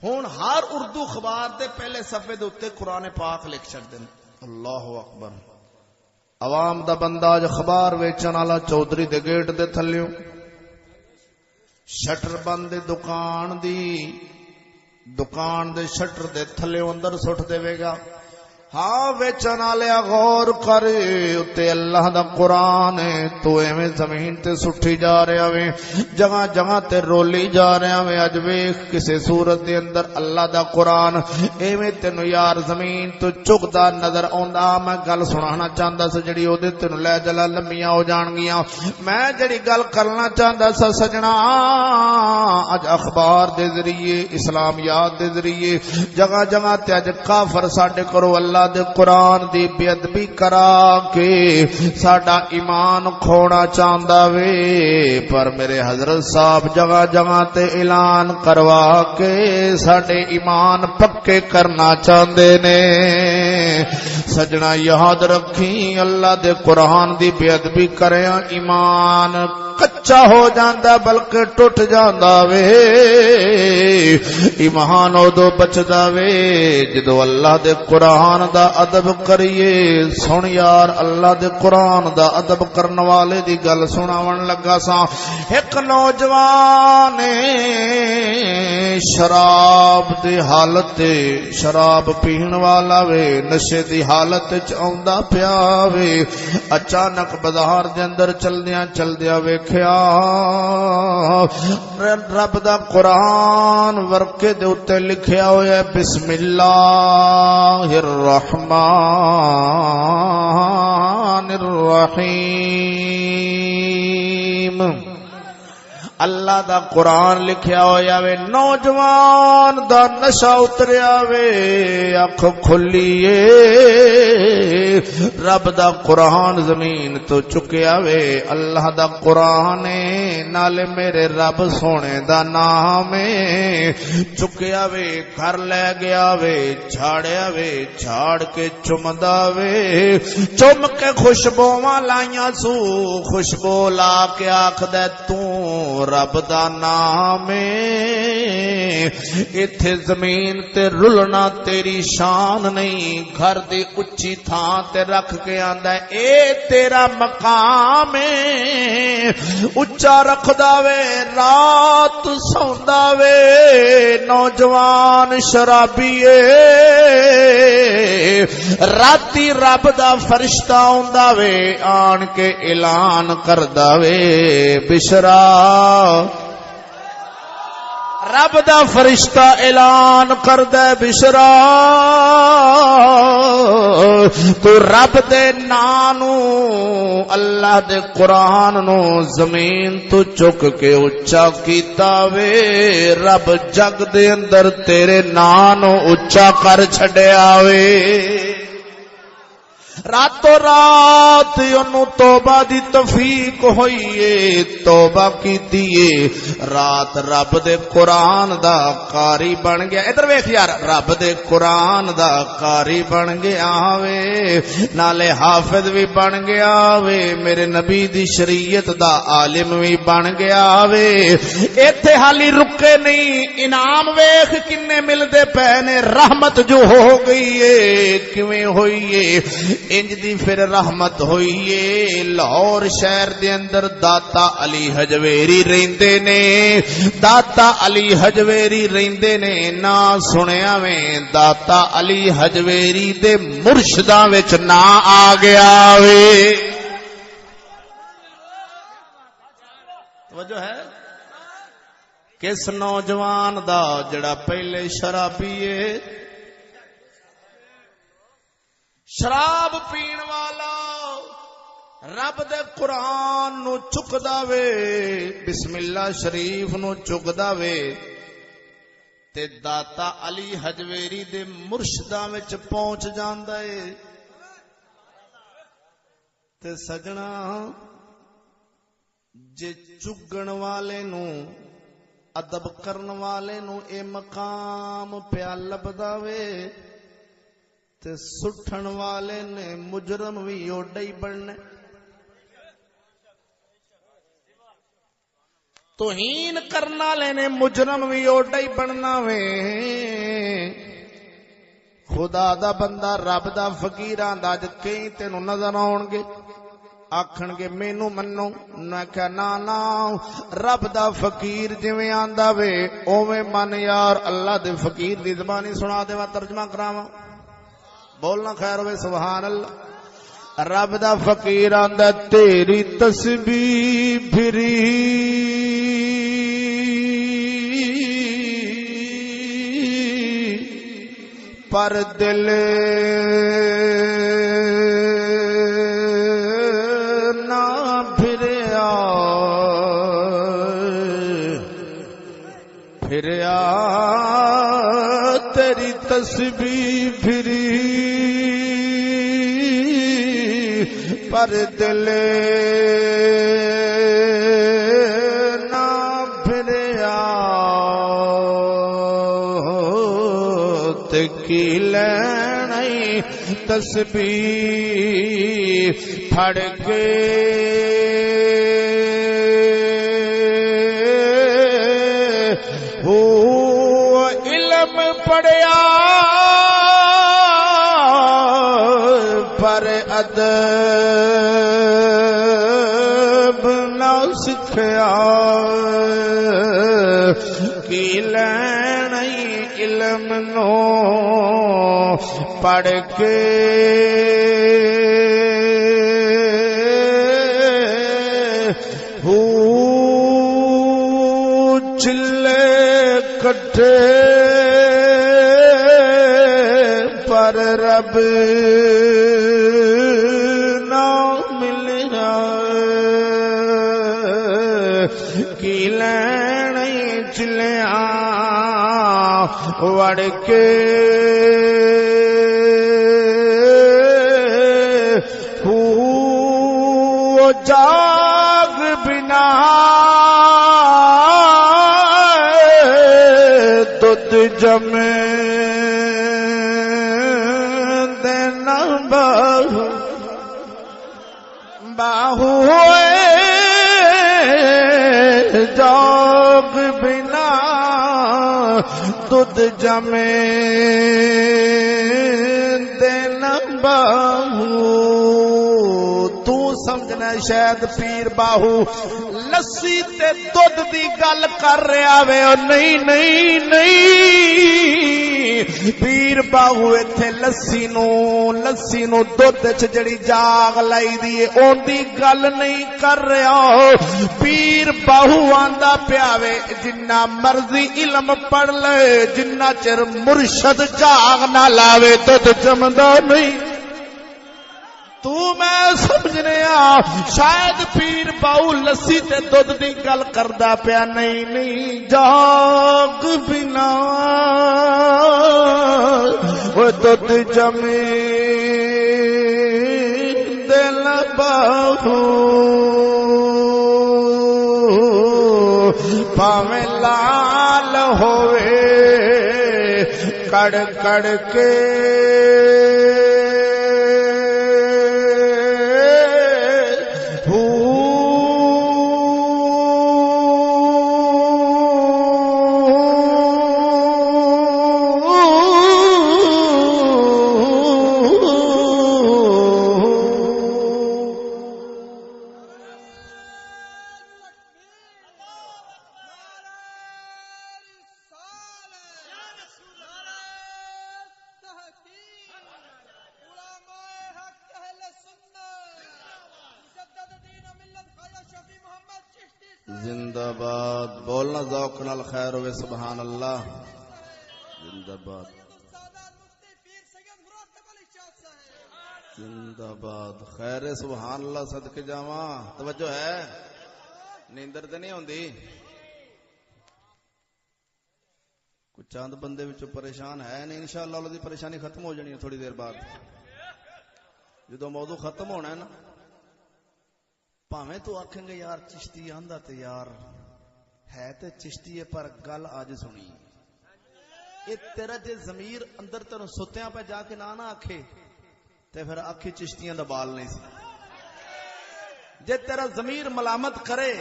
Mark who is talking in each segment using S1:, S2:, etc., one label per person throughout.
S1: ہن ہر اردو اخبار دے پہلے صفحے دے اوتے قرآن پاک لکھ چھڑدے نے. اللہ اکبر. عوام دا بندہ اج اخبار ویچن والا چودھری دے گیٹ دے تھلیوں شٹر بند دکان دے شٹر دے تھلیوں اندر سٹ دے گا. ہاں ویچن والے غور کر اتے اللہ دا قرآن ہے تو ایویں زمین تے سٹھی جا رہا وے جگہ جگہ تے رولی جا رہا وے. اج ویکھ کسے صورت دے اندر اللہ دا قرآن ایویں تینو یار زمین تو چکدا نظر آوندا. میں گل سنانا چاہندا سی جڑی او دے تینو لے جلا لمیاں ہو جان گیاں. میں جڑی گل کرنا چاہندا سا سجنا اج اخبار دے ذریعے اسلامیات دے ذریعے جگہ جگہ تے اج کافر ساڈے کرو اللہ دے قرآن دی بے ادبی کرا کے ساڈا ایمان کھونا چاہندا وے. پر میرے حضرت صاحب جگہ جگہ تے اعلان کروا کے ساڈے ایمان پکے کرنا چاہندے نے. سجنا یاد رکھی اللہ دے قرآن دی بے ادبی کریاں ایمان کچا ہو جاندا بلکہ ٹوٹ جاندا وے. ایمان اودو بچدا وے جدو اللہ دے قرآن دا ادب کریے. سن یار اللہ دے قرآن دا ادب کرن والے دی گل سناون لگا سا. ایک نوجوان شراب دی حالت شراب پین والا وے نشے دی حالت چ آوندا پیا وے. اچانک بازار دے اندر چلدیاں ویکھیا رب دا قرآن ورقے دے اوتے لکھیا ہویا ہے بسم اللہ الرحمن الرحیم. اللہ دا قرآن لکھیا ہویا وے. نوجوان دا نشہ اتریا وے اکھ کھلیے رب دا قرآن زمین تو چکیا وے. اللہ دا قرآن نالے میرے رب سونے دا نام چکیا وے. گھر لے گیا وے جھاڑیا وے جھاڑ کے چمدا وے چم کے خوشبوواں لائیاں سو خوشبو لا کے آکھدا تو رب دا نام ایتھے زمین تے رلنا تیری شان نہیں. گھر دی اچھی تھان تے رکھ کے آندا اے تیرا مقام اچا رکھدا وے رات سوندا وے. نوجوان شرابی راتی رب دا فرشتہ آندا وے آن کے اعلان کردا وے بشرا. رب دا فرشتہ اعلان کردے بشرا تو رب دے نانو اللہ دے قرآن نو زمین تو چک کے اچا کیتا وے. رب جگ دے اندر تیرے نانو اچا کر چھڈیا وے. راتوں رات انہوں توبہ دی توفیق ہوئیے توبہ کی دیئے رات رب دے قرآن دا قاری بن گیا. ادھر ویکھ یار رب دے قرآن دا قاری بن گیا وے نالے حافظ بھی بن گیا وے میرے نبی دی شریعت دا عالم بھی بن گیا وے. ایتھے حالی رکے نہیں انعام ویکھ کنے ملدے پے نے. رحمت جو ہو گئی ہے کیویں ہوئی ہے انج دی پھر رحمت ہوئی ہے. لاہور شہر دے اندر داتا علی حجویری رہندے نے. داتا علی حجویری رہندے نے نا سنیا میں داتا علی حجویری دے مرشداں وچ نا آ گیا وے. توجہ ہے کس نوجوان دا جڑا پہلے شرابی ہے شراب پین والا رب دے قرآن نو چکدا وے بسم اللہ شریف نو چکدا وے تے داتا علی حجویری دے مرشداں وچ پہنچ جاندا ہے. تے سجنا جے چگن والے نو ادب کرن والے نو اے مقام پیا لبدا وے تے سٹھن والے نے مجرم بھی اوڈا ہی بننے. توہین کرنا لینے مجرم بھی اوڈا ہی بننا وے خدا دا بندہ رب دا فقیر آندا اج کئی تینوں نظر آؤن گے آکھن گے مینوں منو میں کہ نا رب دا فقیر جویں آندا وے اوویں من یار اللہ دے فقیر دی زبانی سنا دے وا ترجمہ کراواں بولنا خیر ہوئے سبحان اللہ رب دا فقیر آندا تیری تسبیح پھری پر دل نہ پھریا تیری تسبیح پھری پر دل نہ پھریا کی لینی تسبیح پھڑ کے وہ علم پڑھیا پر ادب نہ سکھیا کی لینی علم نو پڑھ کے چلے کٹھے پر رب نہ ملنا کی لینی چلیاں وڑ کے جاگ بنا دودھ جمے دینا باہو جاگ بنا دودھ جمے دینا باہو سمجھنا شاید پیر باہو لسی تے دودھ دی گل کر رہا وے نہیں پیر باہو ایتھے لسی نو دودھ وچ جڑی جاگ لائی دی اون دی گل نہیں کر رہا پیر باہو آندا پیا وے جنہ مرضی علم پڑھ لے جنہ چر مرشد جاگ نہ لاوے دودھ جمدا نہیں تو میں سمجھنے شاید پیر باؤ لسی تے دودھ دی گل کردا پیا نہیں جاگ بنا وہ دودھ جمے دل باہو پاویں لال ہوئے کڑ کڑ کے زندہ باد بولنا ذوق نال خیر ہوئے سبحان اللہ زندہ باد زندہ باد خیر سبحان اللہ صدقے جاواں توجہ ہے نیندر تے نہیں ہوندی کچھ چاند بندے وچ پریشان ہے نہیں انشاءاللہ اللہ دی پریشانی ختم ہو جانی ہے تھوڑی دیر بعد جدو موضوع ختم ہونا ہے نا پاویں تو آکھیں گے یار چشتی آندا تے یار ہے تے چشتی ہے پر گل آج سنی اے تیرا جے ضمیر اندر تینوں ستیاں پہ جا کے نہ آکھے تے پھر آکھی چشتیاں دا بال نہیں سی جے تیرا ضمیر ملامت کرے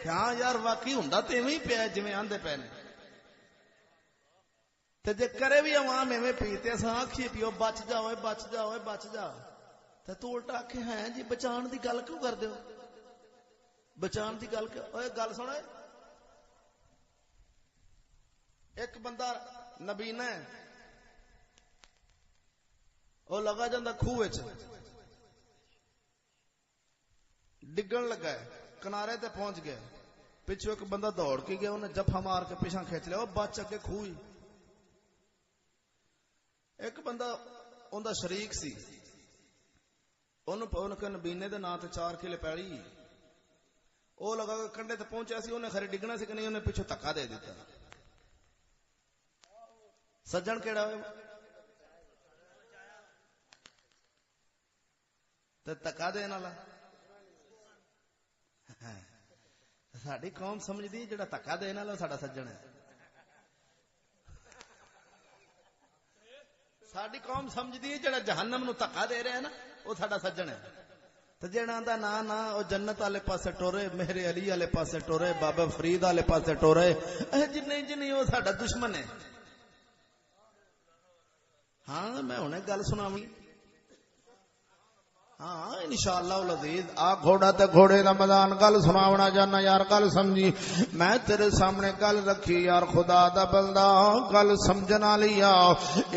S1: کہ ہاں یار واقعی ہوندا تے ایویں پیا جویں آندے پے نے، تے جے کرے بھی عوام ایویں پی تے اساں آکھیے پیو بچ جا اوئے بچ جا اوئے بچ جا، تے تو الٹا آکھے ہیں جی بچان دی گل کیوں کر دیو؟ بچان دی گل اوئے گل سن، ایک بندہ نبینا ہے، وہ لگا جاندہ کھوہ وچ، ڈگن لگا ہے، کنارے تے پہنچ گیا، پچھو ایک بندہ دوڑ کے گیا، انہیں جفا مار کے پیچھے کھینچ لیا، وہ بچ اگے کھوئی۔ ایک بندہ اوندا شریک سی، انہوں کہ نبینے دے نا تے 4 کلے پیڑی، وہ لگا کے کنڈے تے پہنچیا سی، انہیں خری ڈگنا سی کہ نہیں، انہیں پیچھو دھکا دے دیتا۔ سجن کیڑا ہوئے تے دھکا دین والا؟ ساڈی قوم سمجھدی جڑا دھکا دین والا ساڈا سجن ہے، ساڈی قوم سمجھدی جڑا جہنم نو دھکا دے رہا ہے نا وہ ساڈا سجن ہے، تے جڑا آندا نا نا او جنت والے پاسے ٹورے، میرے علی والے پاسے ٹورے، بابا فرید والے پاسے ٹورے، جن وہ ساڈا دشمن ہے۔ ہاں میں ہنے گل سناویں، ہاں انشاءاللہ العزیز آ گھوڑا تے گھوڑے دا میدان، گل سناونا جانا یار، گل سمجھی، میں تیرے سامنے گل رکھی یار، خدا دا بندہ گل سمجھنا لیا،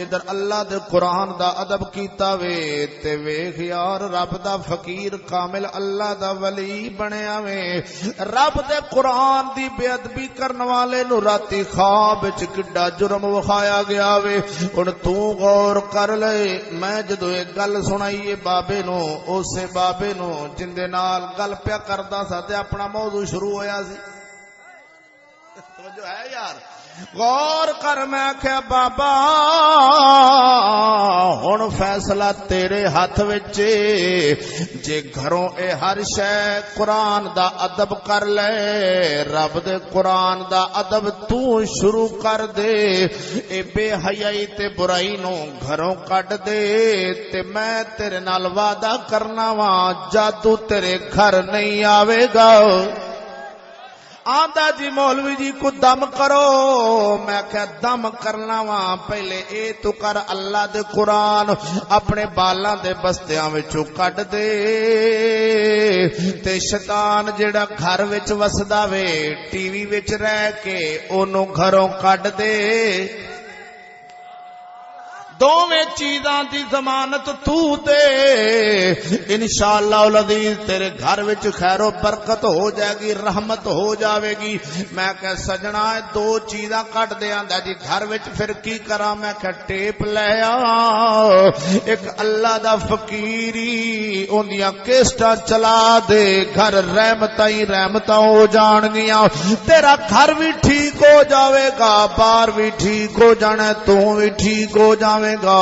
S1: ادھر اللہ دے قرآن دا ادب کیتا وے، تے ویکھ یار رب دا فقیر کامل اللہ دا ولی بنیا وے، رب دے قرآن دی بے ادبی کرن والے نو راتی خواب وچ کڈا جرم وکھایا گیا وے۔ ہن تو غور کر لے، میں جدوں اے گل سنائی بابے نو، اسے بابے نو جن دے نال گل پیا کردا سا تے اپنا موضوع شروع ہویا سی، توجہ ہے یار، غور کر، میں آکھیا بابا ہن فیصلہ تیرے ہاتھ وچ، جے گھروں اے ہر شے قرآن دا ادب کر لے، رب دے قرآن دا ادب تو شروع کر دے، اے بے حیائی تے برائی نو گھروں کٹ دے، تے میں تیرے نال وعدہ کرنا وا جادو تیرے گھر نہیں آوے گا۔ آندا جی مولوی جی کو دم کرو، میں کہ دم کرنا وا، پہلے اے تو کر اللہ دے قرآن اپنے بالاں دے بستیاں وچوں کٹ دے، تے شیطان جڑا گھر وچ وسدا وے ٹی وی وچ رہ کے اونوں گھروں کٹ دے، دوویں چیزاں دی ضمانت تو دے، انشاءاللہ العزیز تیرے گھر وچ خیر و برکت ہو جائے گی، رحمت ہو جاوے گی۔ میں کہ سجنا دو چیزاں کٹ دے، آندا جی گھر وچ پھر کی کراں؟ میں کہ ٹیپ لے آ، ایک اللہ دا فقیری اوندیاں کیسٹاں چلا دے، گھر رحمتاں ہی رحمتاں ہو جان گیاں، تیرا گھر بھی ٹھیک ہو جاوے گا، بار بھی ٹھیک ہو جانا، تو بھی ٹھیک ہو جاوے گا۔